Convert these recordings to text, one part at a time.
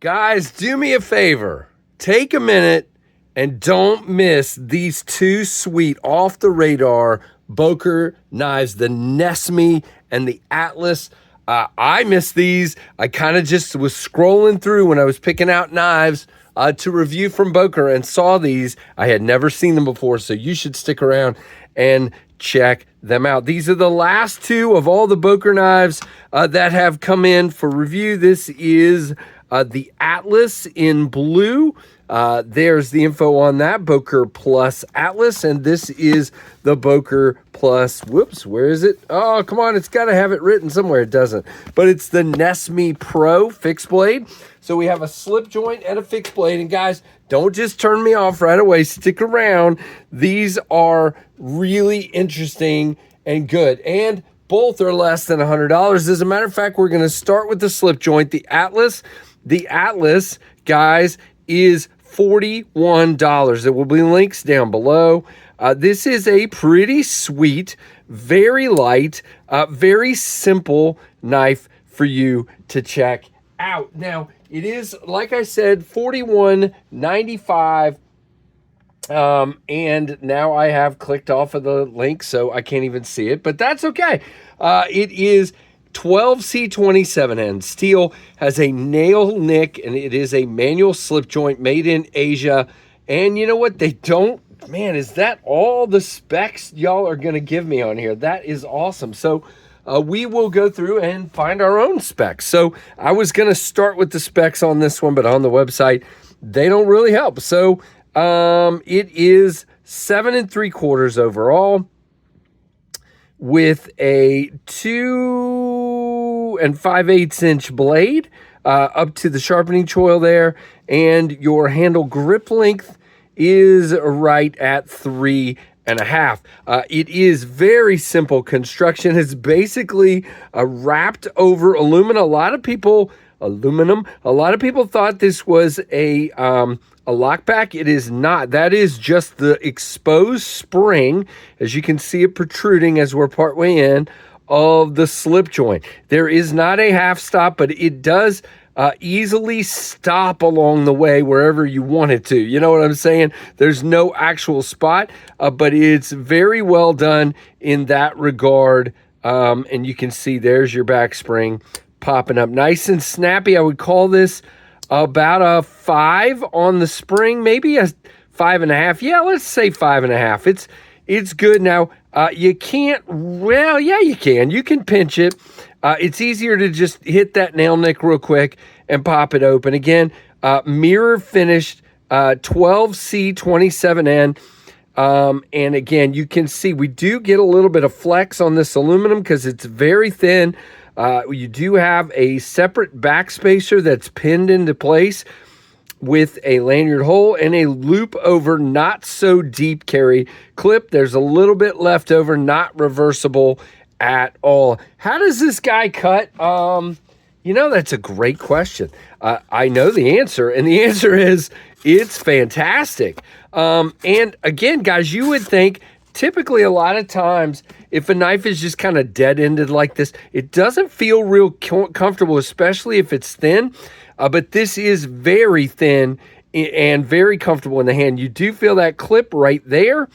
Guys, do me a favor. Take a minute and don't miss these two sweet off the radar Boker knives, the Nessmi and the Atlas. I missed these. I kind of just was scrolling through when I was picking out knives to review from Boker and saw these. I had never seen them before, so you should stick around and check them out. These are the last two of all the Boker knives that have come in for review. This is the Atlas in blue. There's the info on that, Boker Plus Atlas, and this is the Boker Plus, whoops, where is it? Oh, come on, it's got to have it written somewhere. It doesn't, but it's the Nessmi Pro fixed blade. So we have a slip joint and a fixed blade, and guys, don't just turn me off right away. Stick around. These are really interesting and good, and both are less than $100. As a matter of fact, we're going to start with the slip joint, the Atlas. The Atlas, guys, is $41. There will be links down below. This is a pretty sweet, very light, very simple knife for you to check out. Now, it is, like I said, $41.95. And now I have clicked off of the link, so I can't even see it, but that's okay. It is 12C27N steel, has a nail nick, and it is a manual slip joint made in Asia. And you know what? They don't, man, is that all the specs y'all are going to give me on here? That is awesome. So we will go through and find our own specs. So I was going to start with the specs on this one, but on the website, they don't really help. So it is 7 3/4 overall, with a 2 5/8 inch blade up to the sharpening choil there, and your handle grip length is right at 3.5. It is very simple construction. It's basically wrapped over aluminum. A lot of people thought this was a lockback. It is not. That is just the exposed spring, as you can see it protruding as we're partway in, of the slip joint. There is not a half stop, but it does easily stop along the way wherever you want it to. You know what I'm saying? There's no actual spot, but it's very well done in that regard. And you can see there's your back spring popping up nice and snappy. I would call this about a 5 on the spring, maybe a 5.5. Yeah, let's say 5.5. It's good. Now, you can't, well, yeah, you can. You can pinch it. It's easier to just hit that nail nick real quick and pop it open. Again, mirror finished 12C27N. And again, you can see we do get a little bit of flex on this aluminum because it's very thin. You do have a separate back spacer that's pinned into place with a lanyard hole and a loop over not so deep carry clip. There's a little bit left over, not reversible at all. How does this guy cut? You know, that's a great question. I know the answer, and the answer is it's fantastic. And again, guys, you would think typically a lot of times if a knife is just kind of dead-ended like this, it doesn't feel real comfortable, especially if it's thin. But this is very thin and very comfortable in the hand. You do feel that clip right there.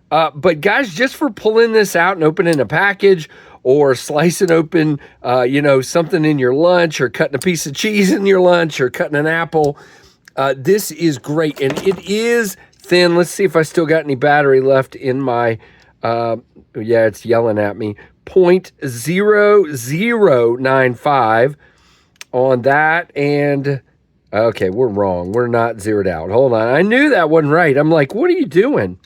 But guys, just for pulling this out and opening a package or slicing open, you know, something in your lunch, or cutting a piece of cheese in your lunch, or cutting an apple, this is great. And it is thin. Let's see if I still got any battery left in my, yeah, it's yelling at me. 0.0095 on that. And okay, we're wrong. We're not zeroed out. Hold on. I knew that wasn't right. I'm like, what are you doing?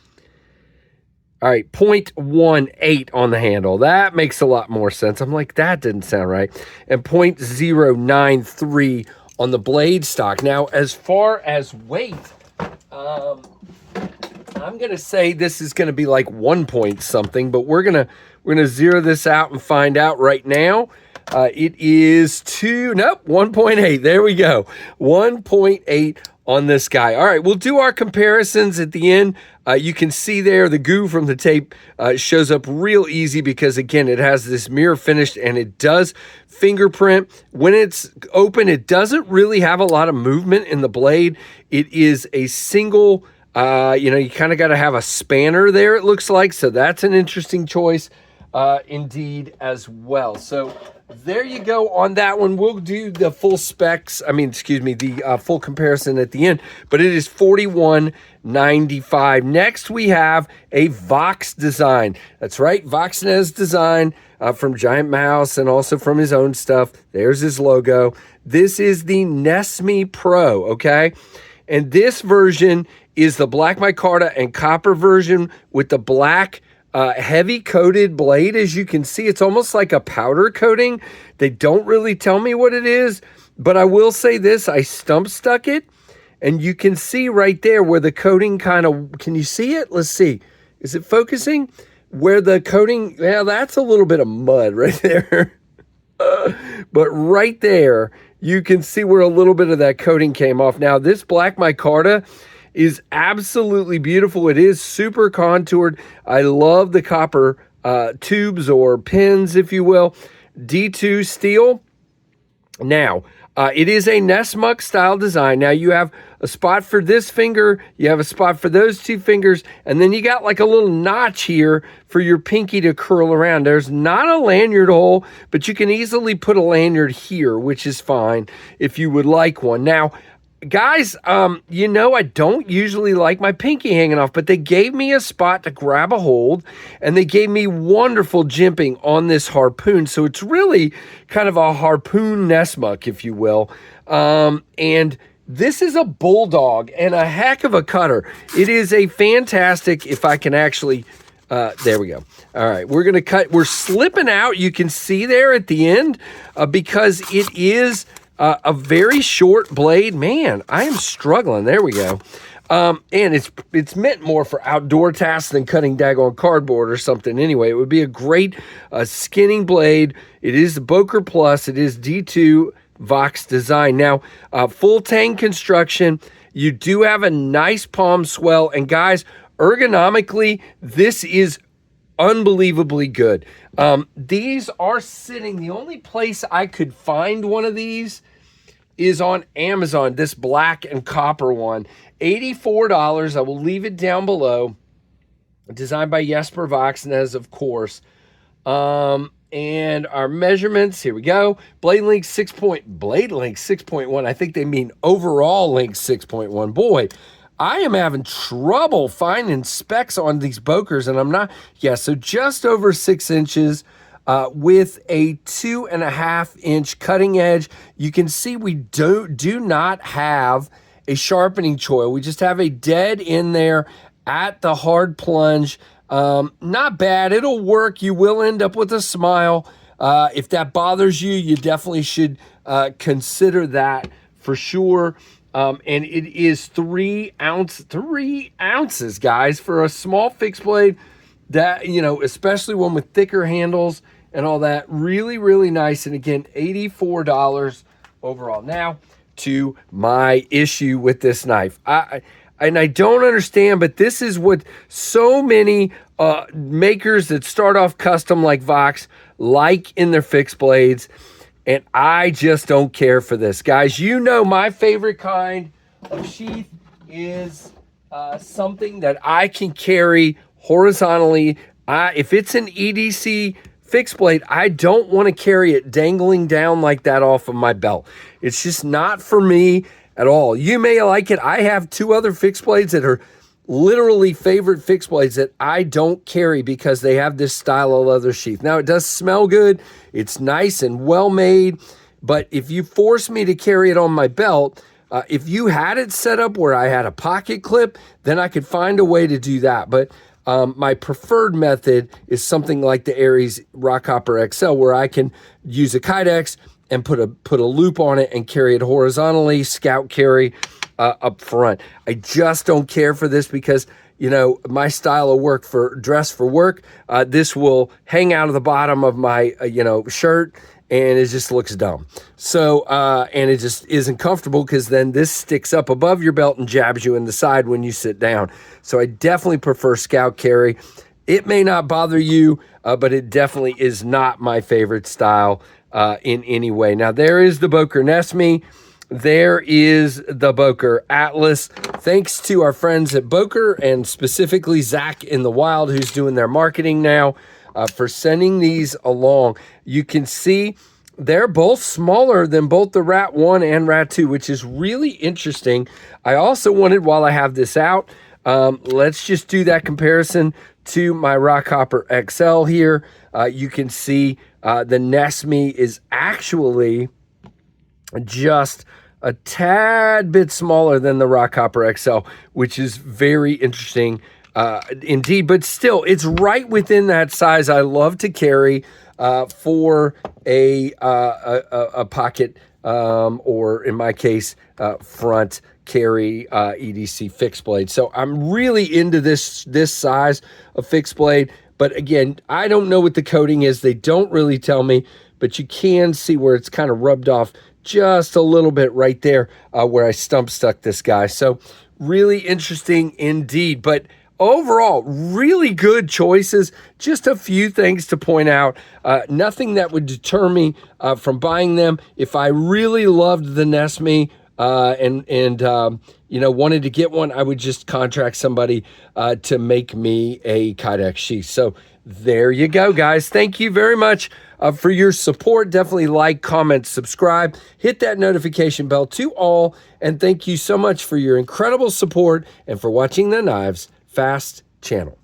All right, 0.18 on the handle. That makes a lot more sense. I'm like, that didn't sound right. And 0.093 on the blade stock. Now, as far as weight, I'm going to say this is going to be like 1 point something, but we're going to zero this out and find out right now. It is 1.8. There we go. 1.8 on this guy. All right, we'll do our comparisons at the end. You can see there the goo from the tape shows up real easy because, again, it has this mirror finish and it does fingerprint. When it's open, it doesn't really have a lot of movement in the blade. It is a single, you kind of got to have a spanner there, it looks like. So that's an interesting choice indeed as well. So there you go on that one. We'll do the full specs. The full comparison at the end, but it is $41.95. Next, we have a Vox design. That's right, Voxnez design from Giant Mouse and also from his own stuff. There's his logo. This is the Nessmi Pro, okay? And this version is the black micarta and copper version with the black heavy coated blade. As you can see, it's almost like a powder coating. They don't really tell me what it is, but I will say this, I stump stuck it, and you can see right there where the coating kind of, can you see it? Let's see. Is it focusing? Where the coating, yeah, that's a little bit of mud right there. But right there, you can see where a little bit of that coating came off. Now, this black micarta is absolutely beautiful. It is super contoured. I love the copper tubes or pins, if you will. D2 steel. Now, it is a Nessmuck style design. Now, you have a spot for this finger, you have a spot for those two fingers, and then you got like a little notch here for your pinky to curl around. There's not a lanyard hole, but you can easily put a lanyard here, which is fine if you would like one. Now, guys, I don't usually like my pinky hanging off, but they gave me a spot to grab a hold, and they gave me wonderful jimping on this harpoon. So it's really kind of a harpoon Nessmuck, if you will. And this is a bulldog and a heck of a cutter. It is a fantastic, if I can actually, there we go. All right, we're going to cut. We're slipping out. You can see there at the end because it is a very short blade. Man, I am struggling. There we go. And it's meant more for outdoor tasks than cutting daggone cardboard or something. Anyway, it would be a great skinning blade. It is the Boker Plus. It is D2 Vox design. Now, full tang construction. You do have a nice palm swell. And guys, ergonomically, this is unbelievably good. These are sitting, the only place I could find one of these is on Amazon, this black and copper one. $84. I will leave it down below. Designed by Jesper Voxnez, of course. And our measurements, here we go. Blade length 6.1. I think they mean overall length 6.1. Boy, I am having trouble finding specs on these Bokers, and I'm not. Yeah, so just over 6 inches with a 2.5-inch cutting edge. You can see we do not have a sharpening choil. We just have a dead in there at the hard plunge. Not bad. It'll work. You will end up with a smile. If that bothers you, you definitely should consider that for sure. And it is 3 ounces, guys, for a small fixed blade that, especially one with thicker handles and all that. Really, really nice. And again, $84 overall. Now to my issue with this knife. I don't understand, but this is what so many makers that start off custom like Vox like in their fixed blades. And I just don't care for this. Guys, my favorite kind of sheath is something that I can carry horizontally. If it's an EDC fixed blade, I don't want to carry it dangling down like that off of my belt. It's just not for me at all. You may like it. I have 2 other fixed blades that are literally favorite fixed blades that I don't carry because they have this style of leather sheath. Now, it does smell good. It's nice and well made, but if you force me to carry it on my belt, if you had it set up where I had a pocket clip, then I could find a way to do that. But my preferred method is something like the Aries Rockhopper XL, where I can use a Kydex and put a loop on it and carry it horizontally, scout carry up front. I just don't care for this because you know, my style of work for dress for work. This will hang out of the bottom of my, you know, shirt, and it just looks dumb. So, and it just isn't comfortable because then this sticks up above your belt and jabs you in the side when you sit down. So I definitely prefer Scout carry. It may not bother you, but it definitely is not my favorite style in any way. Now, there is the Boker Nessmi. There is the Boker Atlas. Thanks to our friends at Boker and specifically Zach in the Wild, who's doing their marketing now, for sending these along. You can see they're both smaller than both the Rat 1 and Rat 2, which is really interesting. I also wanted, while I have this out, let's just do that comparison to my Rockhopper XL here. You can see the Nessmi is actually just a tad bit smaller than the Rockhopper XL, which is very interesting indeed. But still, it's right within that size I love to carry for a pocket or, in my case, front carry EDC fixed blade. So I'm really into this size of fixed blade. But again, I don't know what the coating is. They don't really tell me, but you can see where it's kind of rubbed off just a little bit right there where I stump stuck this guy. So really interesting indeed. But overall, really good choices. Just a few things to point out. Nothing that would deter me from buying them. If I really loved the Nessmi and you know, wanted to get one, I would just contract somebody to make me a Kydex sheath. So there you go, guys. Thank you very much for your support. Definitely like, comment, subscribe, hit that notification bell to all, and thank you so much for your incredible support and for watching the Knives Fast channel.